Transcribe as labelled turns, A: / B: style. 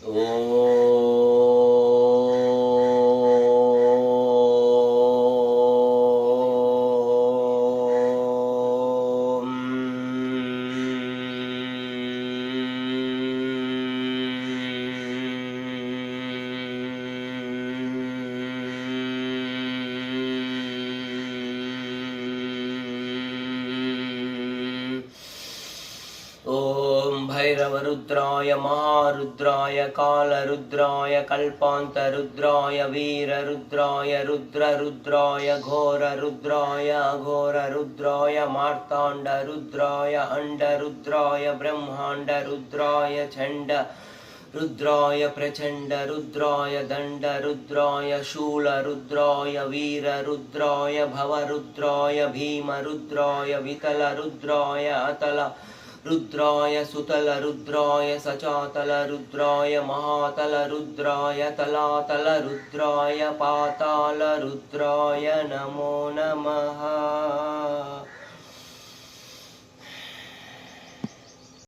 A: ओम भैरवरुद्राय महारुद्राय कालरुद्राय कल्पान्तरुद्राय वीररुद्राय रुद्ररुद्राय घोररुद्राय अघोररुद्राय मार्ताण्डरुद्राय अण्डरुद्राय ब्रह्माण्डरुद्राय चण्ड रुद्राय प्रचण्ड रुद्राय दण्ड रुद्राय शूलरुद्राय वीररुद्राय भवरुद्राय भीमरुद्राय वितलरुद्राय अतल रुद्राय सुतल रुद्राय सचातल रुद्राय महातल रुद्राय तलातल रुद्राय पाताल रुद्राय नमो नमः।